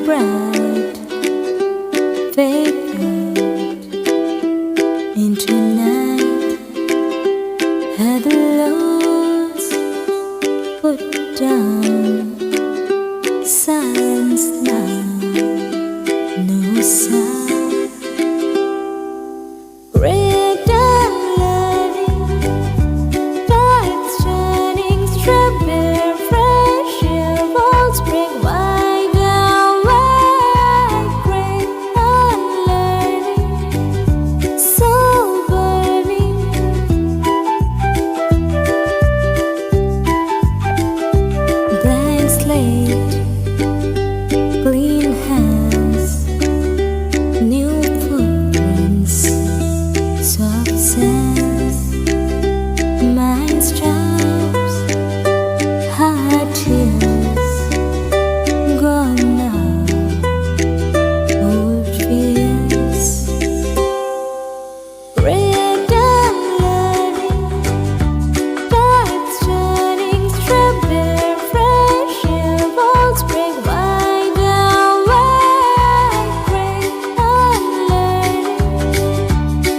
bright, faded into night. Had the lows put down, silence now, no sound. Great Unlearning, tides turning, strawberry fresh air, walls break wide awake. Great Unlearning, soul burning. Blank slate, clean hands, new footprints, soft sands, mind's charms, hard tears, gone now, old fears. Great Unlearning, tides turning, strawberry fresh air, walls break wide awake. Great Unlearning,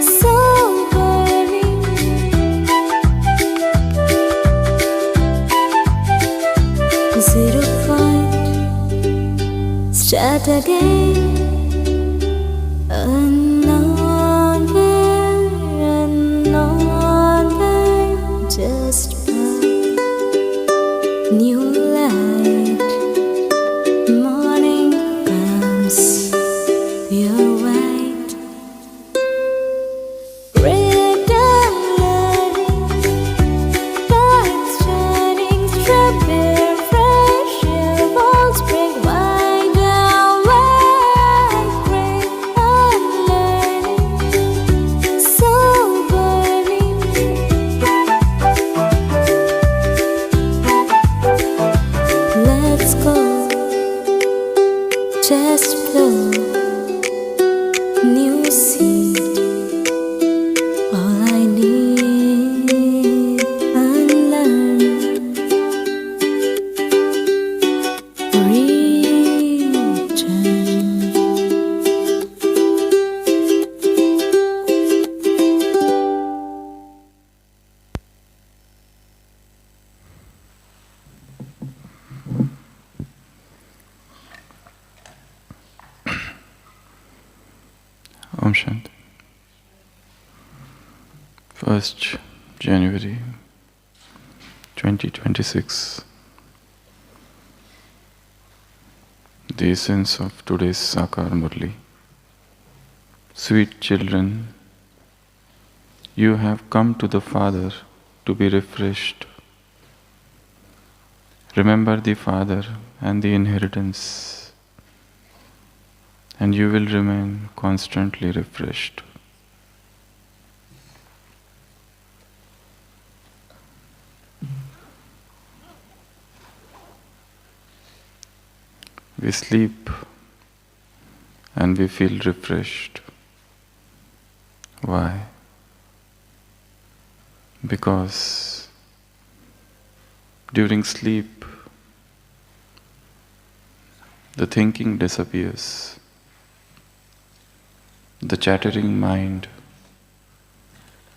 soul burning. Zero point, start again. Unknown way, just path. New light, morning comes, pure white. Great Unlearning, tides turning, strawberry fresh air, walls break wide awake. Great Unlearning, soul burning. Let's go, just flow, new seed, all I need, unlearn, return. Om Shanti. 1st January 2026. The essence of today's Sakar Murli. Sweet children, you have come to the Father to be refreshed. Remember the Father and the inheritance, and you will remain constantly refreshed. We sleep and we feel refreshed. Why? Because during sleep, the thinking disappears. The chattering mind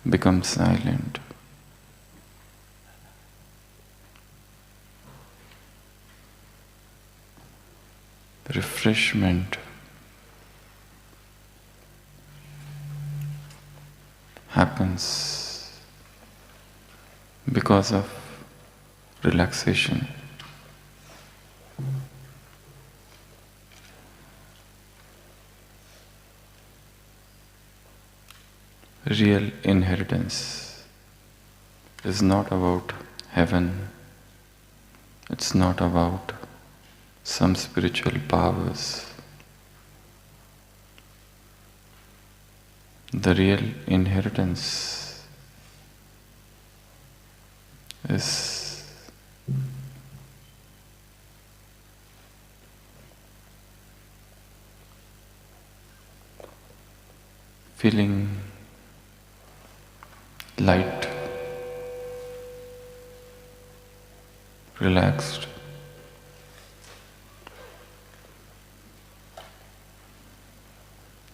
becomes silent. Refreshment happens because of relaxation. Real inheritance is not about heaven. It's not about some spiritual powers. The real inheritance is feeling light, relaxed,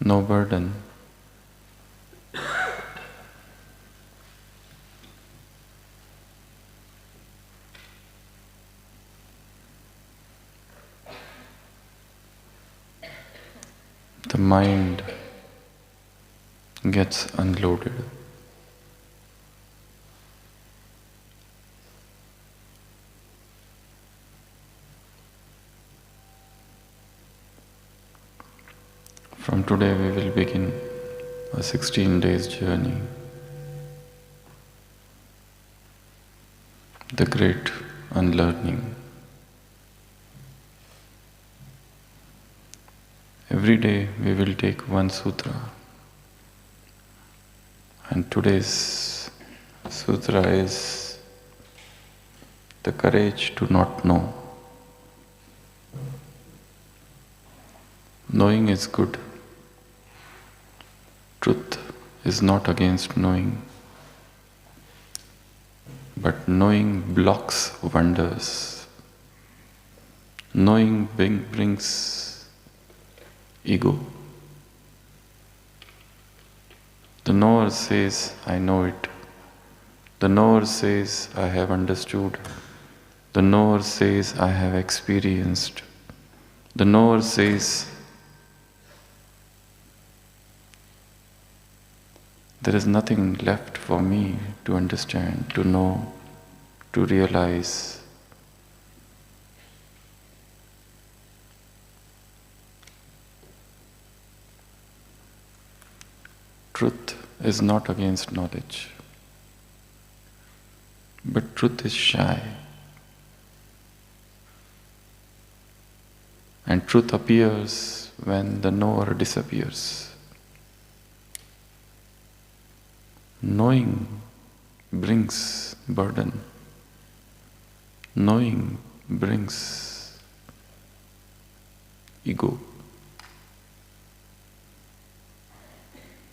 no burden. The mind gets unloaded. From today we will begin a 16 days journey. The Great Unlearning. Every day we will take one sutra. And today's sutra is the courage to not know. Knowing is good. Truth is not against knowing. But knowing blocks wonders. Knowing brings ego. The knower says, I know it. The knower says, I have understood. The knower says, I have experienced. The knower says, there is nothing left for me to understand, to know, to realize. Truth is not against knowledge, but truth is shy. And truth appears when the knower disappears. Knowing brings burden. Knowing brings ego.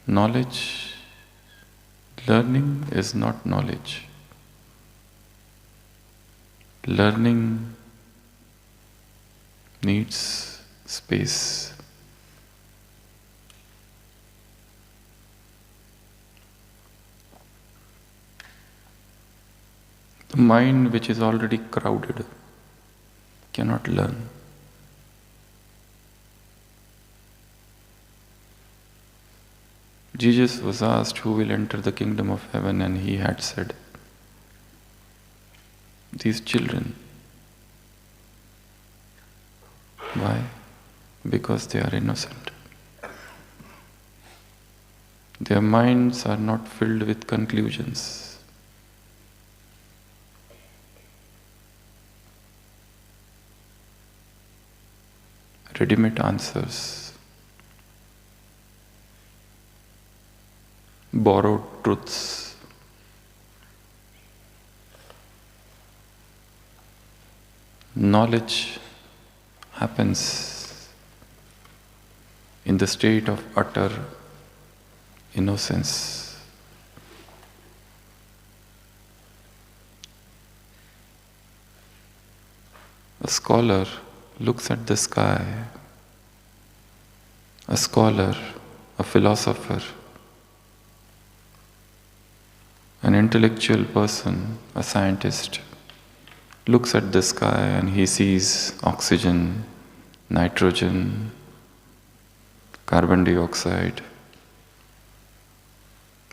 Knowledge, learning is not knowledge. Learning needs space. The mind which is already crowded cannot learn. Jesus was asked who will enter the kingdom of heaven, and he had said, these children. Why? Because they are innocent. Their minds are not filled with conclusions. Ready-made answers, borrowed truths. Knowledge happens in the state of utter innocence. A scholar looks at the sky. A scholar, a philosopher, an intellectual person, a scientist, looks at the sky and he sees oxygen, nitrogen, carbon dioxide.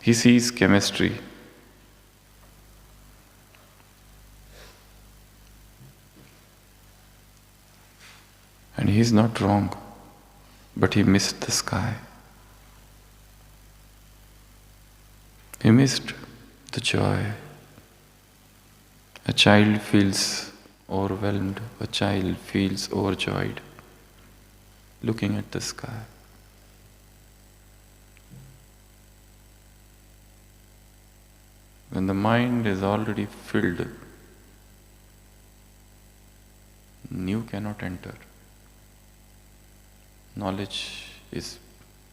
He sees chemistry. And he is not wrong, but he missed the sky. He missed the joy. A child feels overwhelmed, a child feels overjoyed looking at the sky. When the mind is already filled, new cannot enter. Knowledge is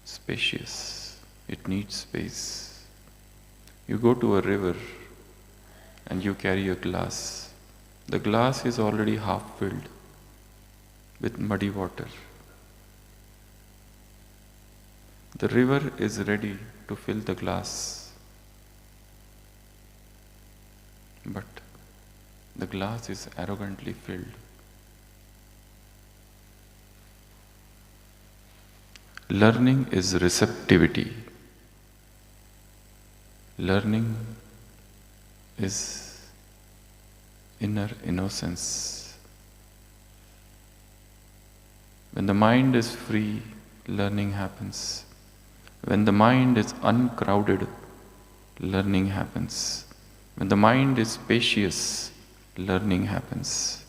spacious, it needs space. You go to a river and you carry a glass. The glass is already half filled with muddy water. The river is ready to fill the glass, but the glass is arrogantly filled. Learning is receptivity. Learning is inner innocence. When the mind is free, learning happens. When the mind is uncrowded, learning happens. When the mind is spacious, learning happens.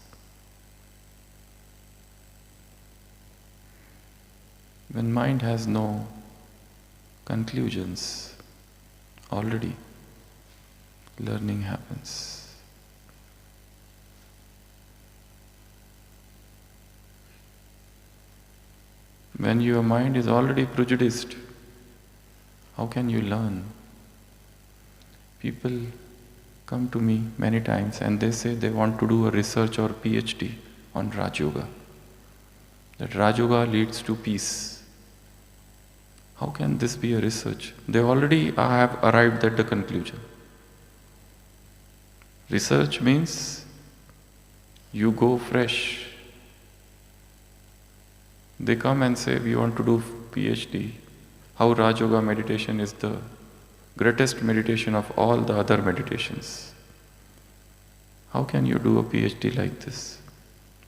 When mind has no conclusions, already learning happens. When your mind is already prejudiced, how can you learn? People come to me many times and they say they want to do a research or PhD on Rajyoga. That Rajyoga leads to peace. How can this be a research? They already have arrived at the conclusion. Research means you go fresh. They come and say, we want to do PhD. How Rajyoga meditation is the greatest meditation of all the other meditations. How can you do a PhD like this?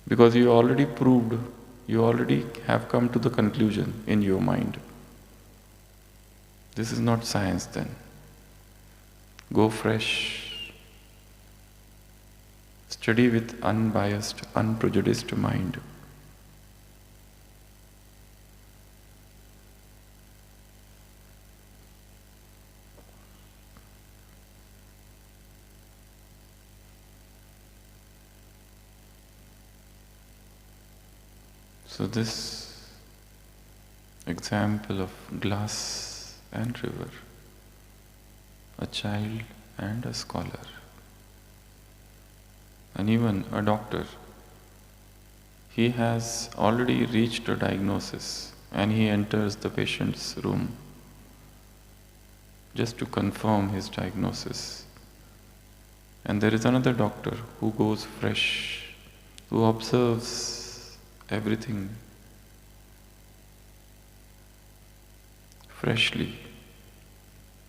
Because you already proved, you already have come to the conclusion in your mind. This is not science then. Go fresh. Study with unbiased, unprejudiced mind. So this example of glass and river, a child and a scholar, and even a doctor, he has already reached a diagnosis and he enters the patient's room just to confirm his diagnosis. And there is another doctor who goes fresh, who observes everything freshly,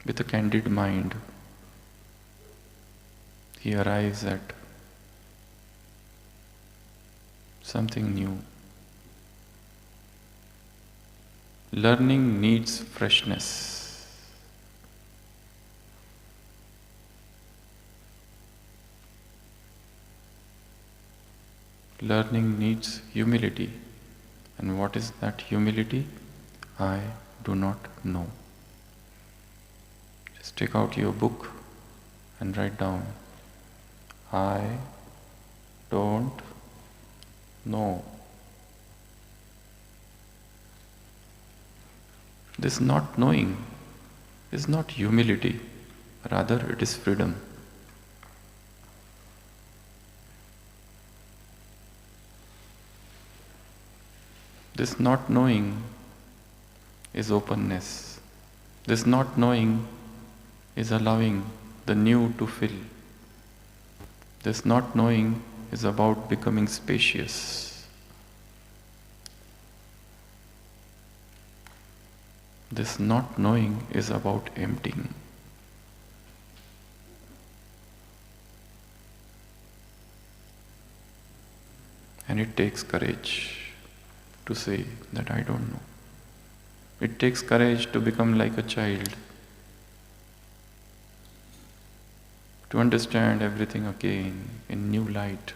with a candid mind. He arrives at something new. Learning needs freshness. Learning needs humility. And what is that humility? I do not know. Just take out your book and write down, I don't know. This not knowing is not humility, rather it is freedom. This not knowing is openness. This not knowing is allowing the new to fill. This not knowing is about becoming spacious. This not knowing is about emptying. And it takes courage to say that I don't know. It takes courage to become like a child, to understand everything again in new light.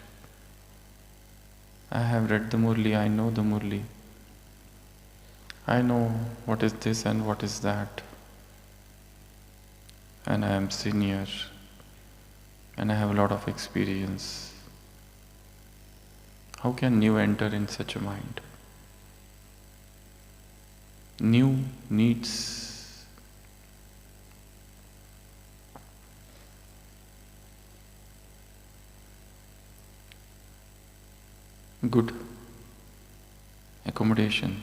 I have read the Murli, I know the Murli. I know what is this and what is that. And I am senior, and I have a lot of experience. How can new enter in such a mind? New needs good accommodation.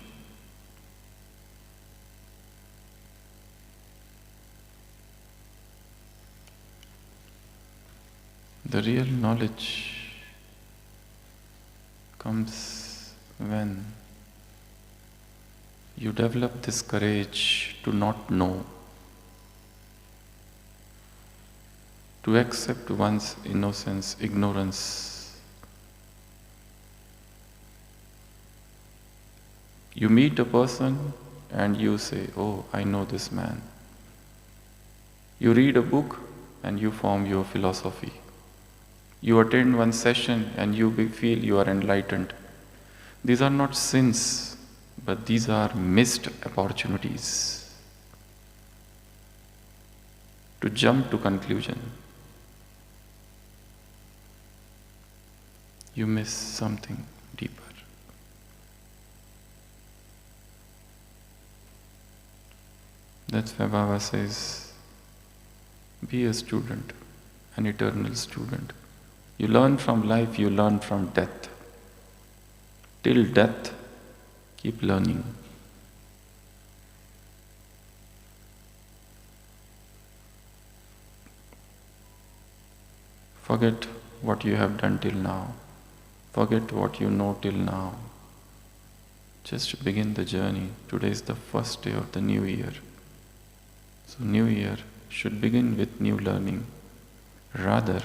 The real knowledge comes when you develop this courage to not know, to accept one's innocence, ignorance. You meet a person and you say, "Oh, I know this man." You read a book and you form your philosophy. You attend one session and you feel you are enlightened. These are not sins, but these are missed opportunities to jump to conclusion. You miss something deeper. That's why Baba says, be a student, an eternal student. You learn from life, you learn from death. Till death, keep learning. Forget what you have done till now. Forget what you know till now. Just begin the journey. Today is the first day of the new year. So new year should begin with new learning. Rather,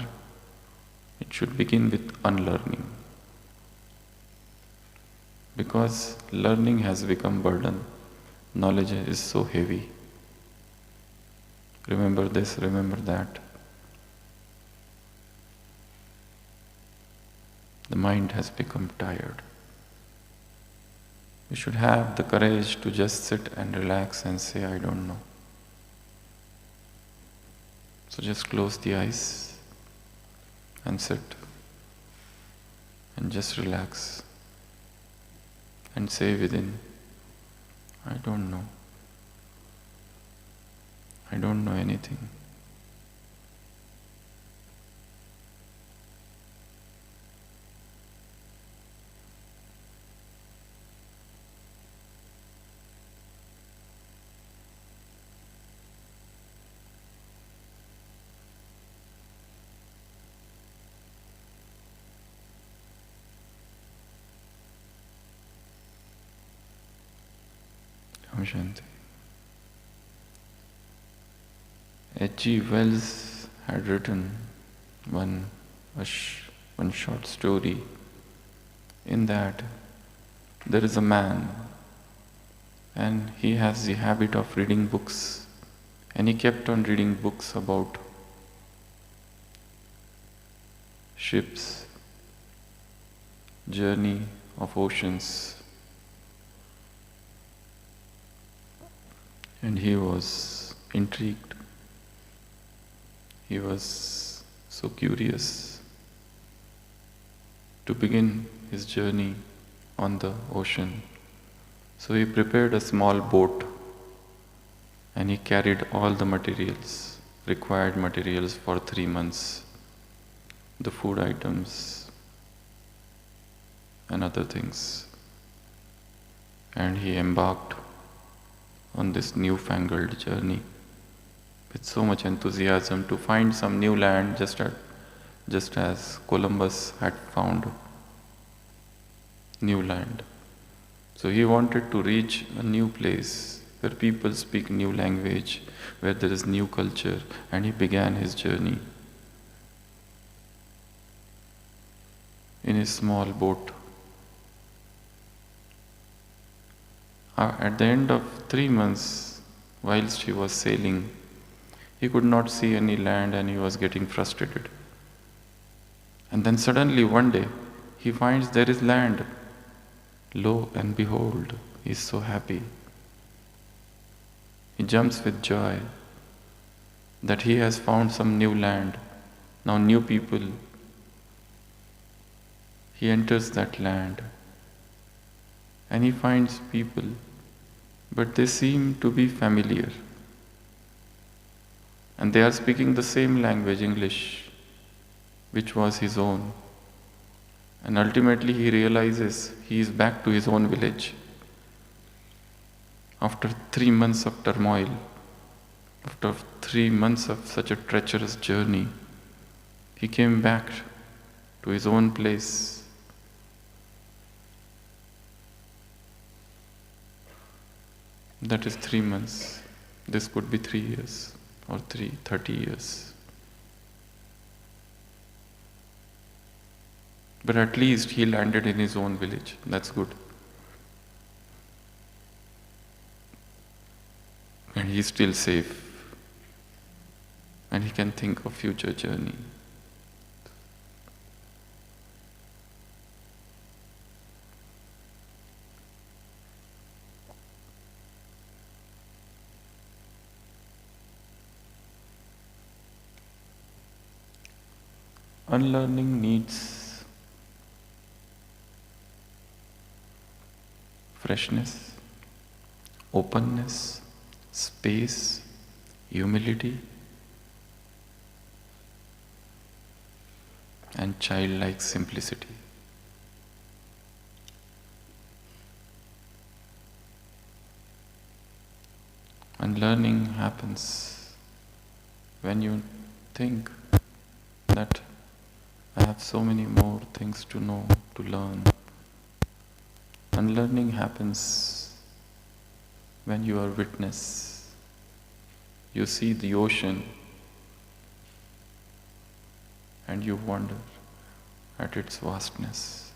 it should begin with unlearning. Because learning has become burden. Knowledge is so heavy. Remember this, remember that. The mind has become tired. You should have the courage to just sit and relax and say, I don't know. So just close the eyes and sit and just relax and say within, I don't know. I don't know anything. Shanti. H.G. Wells had written one short story. In that, there is a man and he has the habit of reading books, and he kept on reading books about ships, journey of oceans. And he was intrigued. He was so curious to begin his journey on the ocean. So he prepared a small boat and he carried all the materials, required materials for 3 months, the food items and other things. And he embarked on this newfangled journey with so much enthusiasm to find some new land, just as Columbus had found new land. So he wanted to reach a new place where people speak new language, where there is new culture, and he began his journey in his small boat. At the end of 3 months, whilst he was sailing, he could not see any land and he was getting frustrated. And then suddenly one day, he finds there is land. Lo and behold, he is so happy. He jumps with joy that he has found some new land, now new people. He enters that land and he finds people, but they seem to be familiar. And they are speaking the same language, English, which was his own. And ultimately he realizes he is back to his own village. After 3 months of turmoil, after 3 months of such a treacherous journey, He came back to his own place. That is 3 months. This could be 3 years or 30 years. But at least he landed in his own village. That's good. And he's still safe. And he can think of future journey. Unlearning needs freshness, openness, space, humility, and childlike simplicity. Unlearning happens when you think that I have so many more things to know, to learn. Unlearning happens when you are witness. You see the ocean and you wonder at its vastness.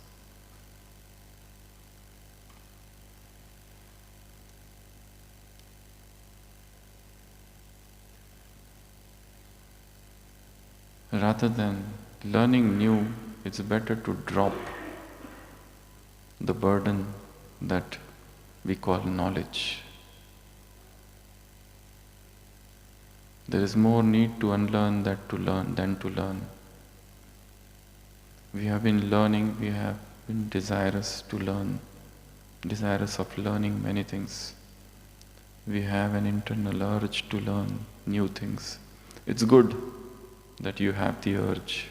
Rather than learning new, it's better to drop the burden that we call knowledge. There is more need to unlearn than to learn. We have been learning, we have been desirous to learn, desirous of learning many things. We have an internal urge to learn new things. It's good that you have the urge,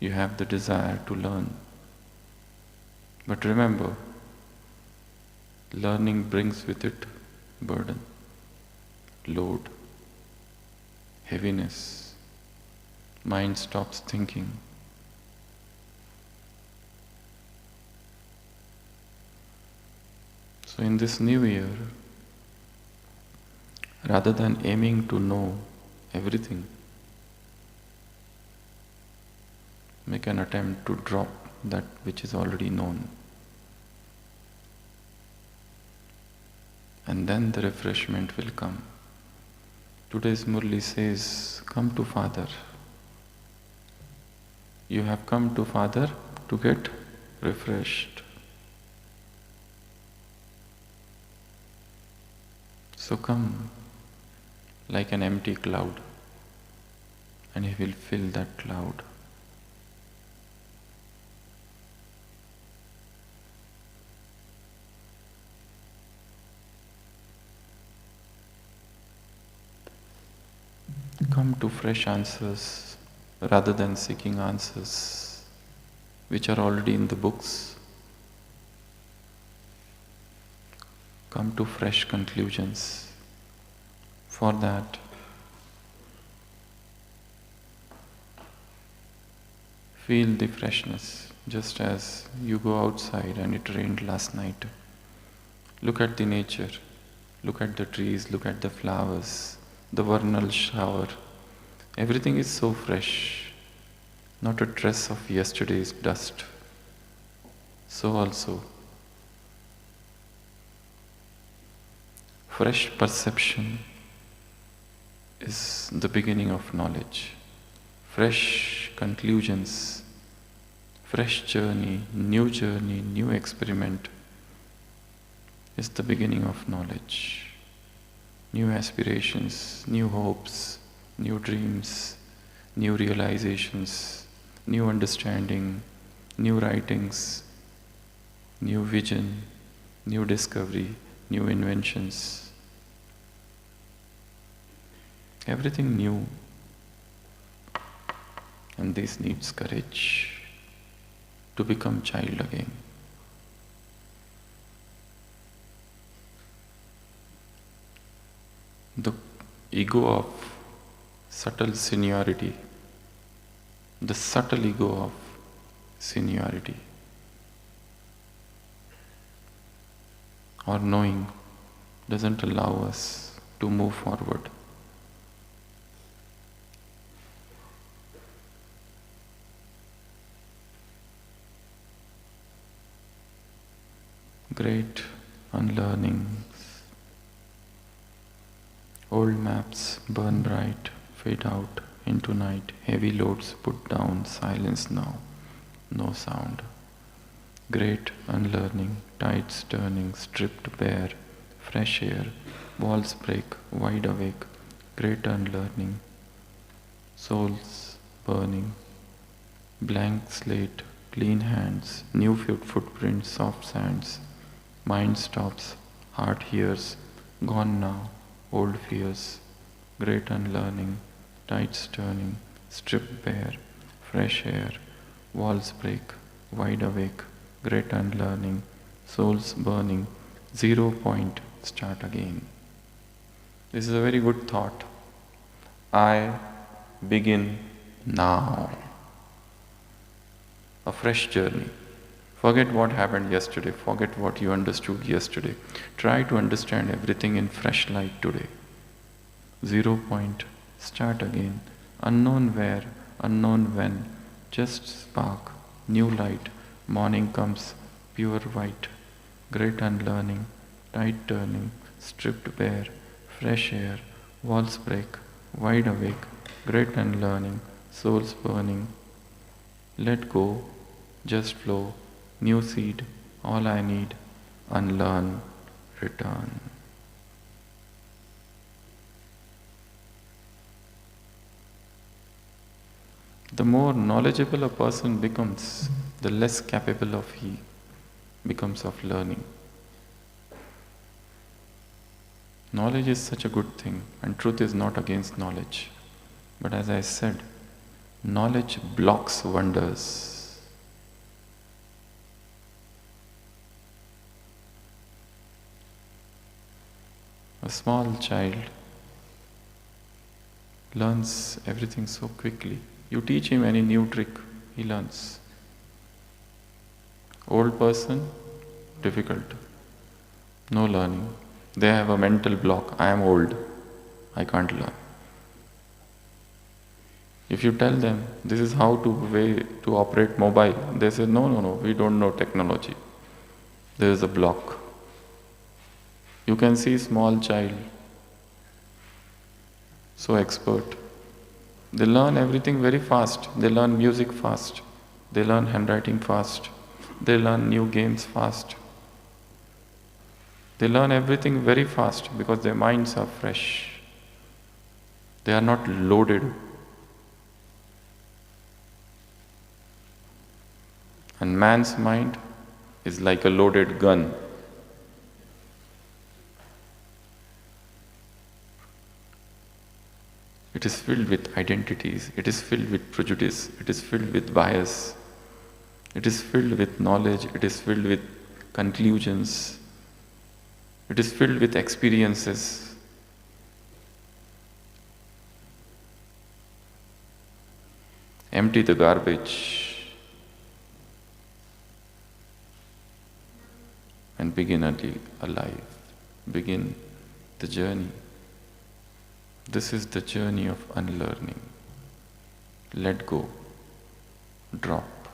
you have the desire to learn. But remember, learning brings with it burden, load, heaviness. Mind stops thinking. So in this new year, rather than aiming to know everything, make an attempt to drop that which is already known. And then the refreshment will come. Today's Murli says, come to Father. You have come to Father to get refreshed. So come like an empty cloud, and He will fill that cloud. Come to fresh answers rather than seeking answers which are already in the books. Come to fresh conclusions. For that, feel the freshness, just as you go outside and it rained last night. Look at the nature, look at the trees, look at the flowers, the vernal shower. Everything is so fresh, not a trace of yesterday's dust. So also, fresh perception is the beginning of knowledge. Fresh conclusions, fresh journey, new experiment is the beginning of knowledge. New aspirations, new hopes, new dreams, new realizations, new understanding, new writings, new vision, new discovery, new inventions. Everything new. And this needs courage to become child again. The ego of subtle seniority the subtle ego of seniority or knowing doesn't allow us to move forward. Great unlearning. Old maps burn bright, fade out into night. Heavy loads put down, silence now, no sound. Great unlearning, tides turning, stripped bare, fresh air, walls break, wide awake. Great unlearning, souls burning, blank slate, clean hands, new footprints, soft sands. Mind stops, heart hears, gone now, old fears. Great unlearning, tides turning, stripped bare, fresh air, walls break, wide awake. Great unlearning, souls burning, 0 point, start again. This is a very good thought. I begin now. A fresh journey. Forget what happened yesterday, forget what you understood yesterday. Try to understand everything in fresh light today. 0 point, start again. Unknown where, unknown when, just spark, new light. Morning comes, pure white. Great unlearning, tide turning, stripped bare, fresh air, walls break, wide awake. Great unlearning, souls burning. Let go, just flow, new seed, all I need, unlearn, return. The more knowledgeable a person becomes, the less capable of he becomes of learning. Knowledge is such a good thing, and truth is not against knowledge. But as I said, knowledge blocks wonders. A small child learns everything so quickly. You teach him any new trick, he learns. Old person, difficult. No learning. They have a mental block. I am old. I can't learn. If you tell them this is how to operate mobile, they say no, we don't know technology. There is a block. You can see small child, so expert. They learn everything very fast. They learn music fast. They learn handwriting fast. They learn new games fast. They learn everything very fast because their minds are fresh. They are not loaded. And man's mind is like a loaded gun. It is filled with identities, it is filled with prejudice, it is filled with bias, it is filled with knowledge, it is filled with conclusions, it is filled with experiences. Empty the garbage and begin alive. Begin the journey. This is the journey of unlearning. Let go, drop,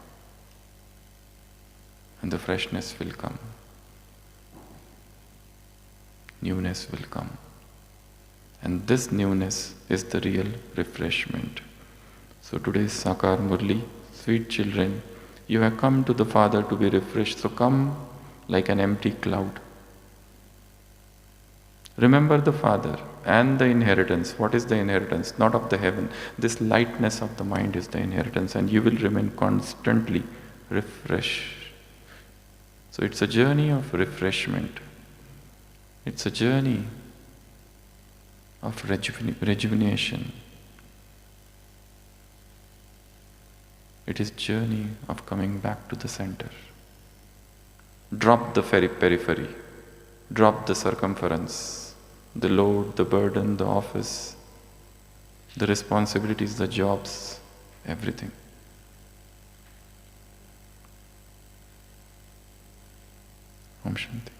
and the freshness will come. Newness will come. And this newness is the real refreshment. So today's Sakar Murli, sweet children, you have come to the Father to be refreshed, so come like an empty cloud. Remember the Father and the inheritance. What is the inheritance? Not of the heaven. This lightness of the mind is the inheritance, and you will remain constantly refreshed. So it's a journey of refreshment. It's a journey of rejuvenation. It is journey of coming back to the center. Drop the periphery. Drop the circumference. The load, the burden, the office, the responsibilities, the jobs, everything. Om Shanti.